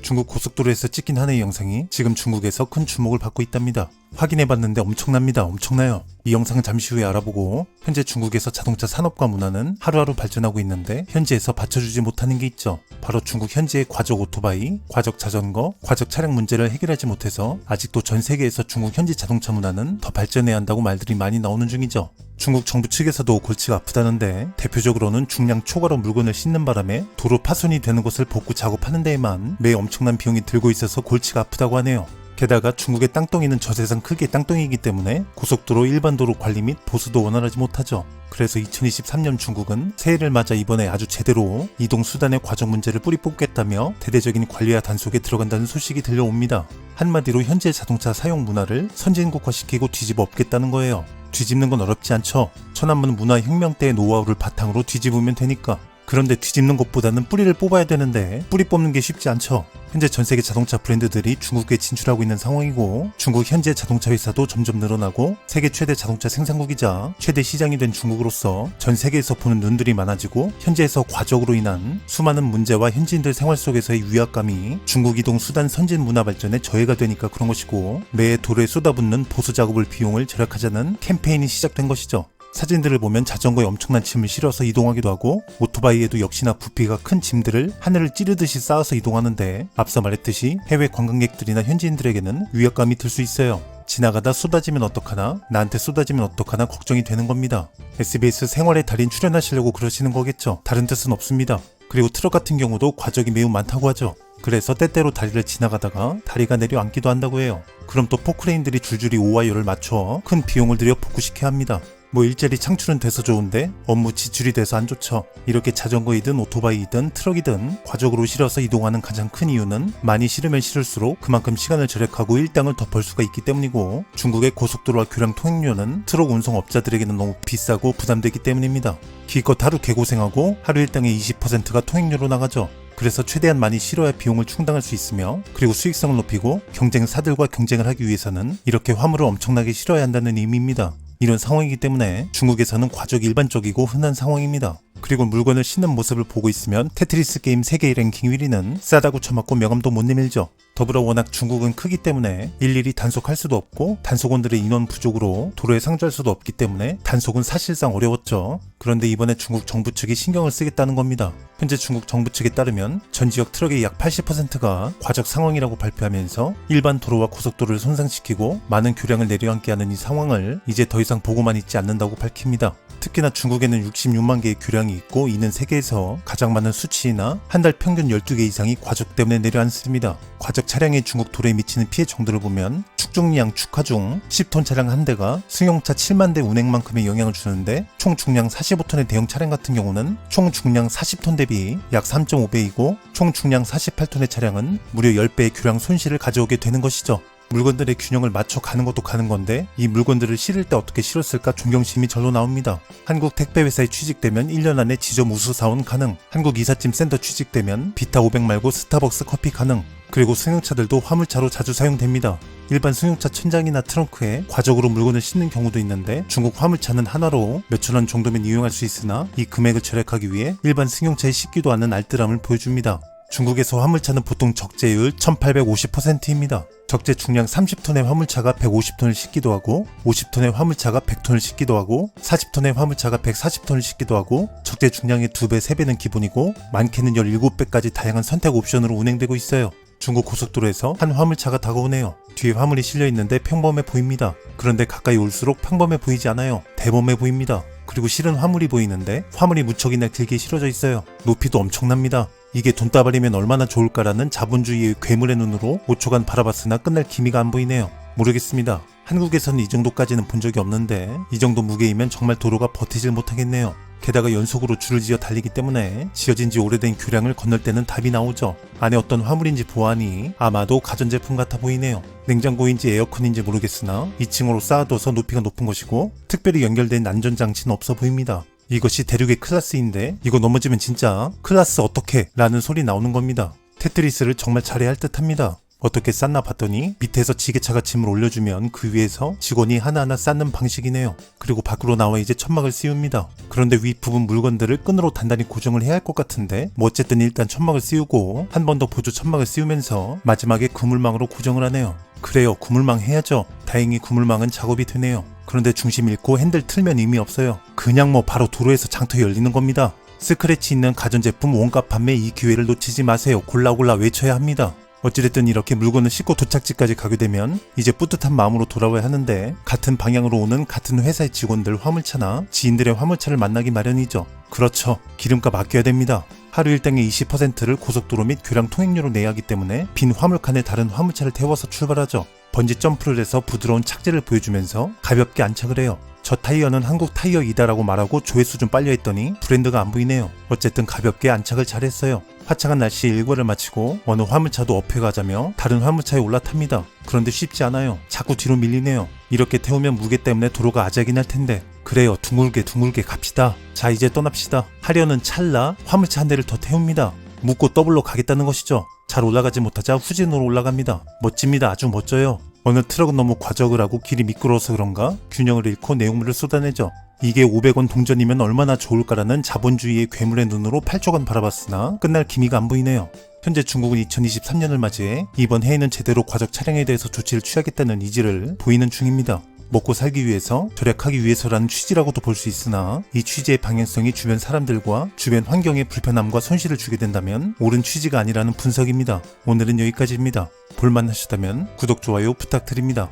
중국 고속도로에서 찍힌 하나의 영상이 지금 중국에서 큰 주목을 받고 있답니다. 확인해봤는데 엄청납니다. 엄청나요. 이 영상은 잠시 후에 알아보고, 현재 중국에서 자동차 산업과 문화는 하루하루 발전하고 있는데 현지에서 받쳐주지 못하는 게 있죠. 바로 중국 현지의 과적 오토바이, 과적 자전거, 과적 차량 문제를 해결하지 못해서 아직도 전 세계에서 중국 현지 자동차 문화는 더 발전해야 한다고 말들이 많이 나오는 중이죠. 중국 정부 측에서도 골치가 아프다는데, 대표적으로는 중량 초과로 물건을 싣는 바람에 도로 파손이 되는 곳을 복구 작업하는 데에만 매 엄청난 비용이 들고 있어서 골치가 아프다고 하네요. 게다가 중국의 땅덩이는 저세상 크기의 땅덩이이기 때문에 고속도로 일반 도로 관리 및 보수도 원활하지 못하죠. 그래서 2023년 중국은 새해를 맞아 이번에 아주 제대로 이동수단의 과적 문제를 뿌리 뽑겠다며 대대적인 관리와 단속에 들어간다는 소식이 들려옵니다. 한마디로 현재 자동차 사용 문화를 선진국화시키고 뒤집어 엎겠다는 거예요. 뒤집는 건 어렵지 않죠. 천안문 문화혁명 때의 노하우를 바탕으로 뒤집으면 되니까. 그런데 뒤집는 것보다는 뿌리를 뽑아야 되는데 뿌리 뽑는 게 쉽지 않죠. 현재 전세계 자동차 브랜드들이 중국에 진출하고 있는 상황이고, 중국 현재 자동차 회사도 점점 늘어나고 세계 최대 자동차 생산국이자 최대 시장이 된 중국으로서 전 세계에서 보는 눈들이 많아지고, 현지에서 과적으로 인한 수많은 문제와 현지인들 생활 속에서의 위압감이 중국 이동 수단 선진 문화 발전에 저해가 되니까 그런 것이고, 매해 도로에 쏟아붓는 보수 작업을 비용을 절약하자는 캠페인이 시작된 것이죠. 사진들을 보면 자전거에 엄청난 짐을 실어서 이동하기도 하고, 오토바이에도 역시나 부피가 큰 짐들을 하늘을 찌르듯이 쌓아서 이동하는데, 앞서 말했듯이 해외 관광객들이나 현지인들에게는 위협감이 들 수 있어요. 지나가다 쏟아지면 어떡하나, 나한테 쏟아지면 어떡하나 걱정이 되는 겁니다. SBS 생활의 달인 출연하시려고 그러시는 거겠죠. 다른 뜻은 없습니다. 그리고 트럭 같은 경우도 과적이 매우 많다고 하죠. 그래서 때때로 다리를 지나가다가 다리가 내려앉기도 한다고 해요. 그럼 또 포크레인들이 줄줄이 오와이어를 맞춰 큰 비용을 들여 복구시켜야 합니다. 뭐 일자리 창출은 돼서 좋은데 업무 지출이 돼서 안 좋죠. 이렇게 자전거이든 오토바이이든 트럭이든 과적으로 실어서 이동하는 가장 큰 이유는, 많이 실으면 실을수록 그만큼 시간을 절약하고 일당을 더 벌 수가 있기 때문이고, 중국의 고속도로와 교량 통행료는 트럭 운송업자들에게는 너무 비싸고 부담되기 때문입니다. 기껏 하루 개고생하고 하루 일당의 20%가 통행료로 나가죠. 그래서 최대한 많이 실어야 비용을 충당할 수 있으며, 그리고 수익성을 높이고 경쟁사들과 경쟁을 하기 위해서는 이렇게 화물을 엄청나게 실어야 한다는 의미입니다. 이런 상황이기 때문에 중국에서는 과적이 일반적이고 흔한 상황입니다. 그리고 물건을 싣는 모습을 보고 있으면 테트리스 게임 세계 랭킹 1위는 싸다고 쳐맞고 명함도 못 내밀죠. 더불어 워낙 중국은 크기 때문에 일일이 단속할 수도 없고, 단속원들의 인원 부족으로 도로에 상주할 수도 없기 때문에 단속은 사실상 어려웠죠. 그런데 이번에 중국 정부 측이 신경을 쓰겠다는 겁니다. 현재 중국 정부 측에 따르면 전 지역 트럭의 약 80%가 과적 상황이라고 발표하면서 일반 도로와 고속도로를 손상시키고 많은 교량을 내려앉게 하는 이 상황을 이제 더 이상 보고만 있지 않는다고 밝힙니다. 특히나 중국에는 66만 개의 교량이 있고, 이는 세계에서 가장 많은 수치이나 한 달 평균 12개 이상이 과적 때문에 내려앉습니다. 과적 차량이 중국 도로에 미치는 피해 정도를 보면, 축중량 축하 중 10톤 차량 한 대가 승용차 7만 대 운행만큼의 영향을 주는데, 총 중량 45톤의 대형 차량 같은 경우는 총 중량 40톤 대비 약 3.5배이고, 총 중량 48톤의 차량은 무려 10배의 교량 손실을 가져오게 되는 것이죠. 물건들의 균형을 맞춰 가는 것도 가는 건데, 이 물건들을 실을 때 어떻게 실었을까 존경심이 절로 나옵니다. 한국 택배회사에 취직되면 1년 안에 지점 우수 사원 가능, 한국 이삿짐 센터 취직되면 비타 500 말고 스타벅스 커피 가능, 그리고 승용차들도 화물차로 자주 사용됩니다. 일반 승용차 천장이나 트렁크에 과적으로 물건을 싣는 경우도 있는데, 중국 화물차는 하나로 몇천원 정도면 이용할 수 있으나 이 금액을 절약하기 위해 일반 승용차에 싣기도 않는 알뜰함을 보여줍니다. 중국에서 화물차는 보통 적재율 1850%입니다. 적재 중량 30톤의 화물차가 150톤을 싣기도 하고, 50톤의 화물차가 100톤을 싣기도 하고, 40톤의 화물차가 140톤을 싣기도 하고, 적재 중량의 2배, 3배는 기본이고, 많게는 17배까지 다양한 선택 옵션으로 운행되고 있어요. 중국 고속도로에서 한 화물차가 다가오네요. 뒤에 화물이 실려있는데 평범해 보입니다. 그런데 가까이 올수록 평범해 보이지 않아요. 대범해 보입니다. 그리고 실은 화물이 보이는데 화물이 무척이나 길게 실어져 있어요. 높이도 엄청납니다. 이게 돈다발이면 얼마나 좋을까라는 자본주의의 괴물의 눈으로 5초간 바라봤으나 끝날 기미가 안 보이네요. 모르겠습니다. 한국에서는 이 정도까지는 본 적이 없는데, 이 정도 무게이면 정말 도로가 버티질 못하겠네요. 게다가 연속으로 줄을 지어 달리기 때문에 지어진 지 오래된 교량을 건널 때는 답이 나오죠. 안에 어떤 화물인지 보아하니 아마도 가전제품 같아 보이네요. 냉장고인지 에어컨인지 모르겠으나 2층으로 쌓아둬서 높이가 높은 것이고, 특별히 연결된 안전장치는 없어 보입니다. 이것이 대륙의 클라스인데, 이거 넘어지면 진짜 클라스 어떡해 라는 소리 나오는 겁니다. 테트리스를 정말 잘해야 할 듯 합니다. 어떻게 쌌나 봤더니 밑에서 지게차가 짐을 올려주면 그 위에서 직원이 하나하나 쌓는 방식이네요. 그리고 밖으로 나와 이제 천막을 씌웁니다. 그런데 윗부분 물건들을 끈으로 단단히 고정을 해야 할 것 같은데 뭐 어쨌든 일단 천막을 씌우고 한 번 더 보조 천막을 씌우면서 마지막에 그물망으로 고정을 하네요. 그래요, 그물망 해야죠. 다행히 그물망은 작업이 되네요. 그런데 중심 잃고 핸들 틀면 의미 없어요. 그냥 뭐 바로 도로에서 장터 열리는 겁니다. 스크래치 있는 가전제품 원가 판매 이 기회를 놓치지 마세요. 골라 외쳐야 합니다. 어찌됐든 이렇게 물건을 싣고 도착지까지 가게 되면 이제 뿌듯한 마음으로 돌아와야 하는데 같은 방향으로 오는 같은 회사의 직원들 화물차나 지인들의 화물차를 만나기 마련이죠. 그렇죠. 기름값 아껴야 됩니다. 하루 일당의 20%를 고속도로 및 교량 통행료로 내야 하기 때문에 빈 화물칸에 다른 화물차를 태워서 출발하죠. 번지 점프를 해서 부드러운 착지를 보여주면서 가볍게 안착을 해요. 저 타이어는 한국 타이어이다라고 말하고 조회수 좀 빨려 했더니 브랜드가 안 보이네요. 어쨌든 가볍게 안착을 잘했어요. 화창한 날씨에 일과를 마치고 어느 화물차도 업해 가자며 다른 화물차에 올라탑니다. 그런데 쉽지 않아요. 자꾸 뒤로 밀리네요. 이렇게 태우면 무게 때문에 도로가 아작이 날 텐데. 그래요, 둥글게 갑시다. 자, 이제 떠납시다. 하려는 찰나 화물차 한 대를 더 태웁니다. 묻고 더블로 가겠다는 것이죠. 잘 올라가지 못하자 후진으로 올라갑니다. 멋집니다. 아주 멋져요. 어느 트럭은 너무 과적을 하고 길이 미끄러워서 그런가 균형을 잃고 내용물을 쏟아내죠. 이게 500원 동전이면 얼마나 좋을까라는 자본주의의 괴물의 눈으로 8조간 바라봤으나 끝날 기미가 안 보이네요. 현재 중국은 2023년을 맞이해 이번 해에는 제대로 과적 차량에 대해서 조치를 취하겠다는 의지를 보이는 중입니다. 먹고 살기 위해서, 절약하기 위해서라는 취지라고도 볼 수 있으나 이 취지의 방향성이 주변 사람들과 주변 환경에 불편함과 손실을 주게 된다면 옳은 취지가 아니라는 분석입니다. 오늘은 여기까지입니다. 볼만하셨다면 구독, 좋아요 부탁드립니다.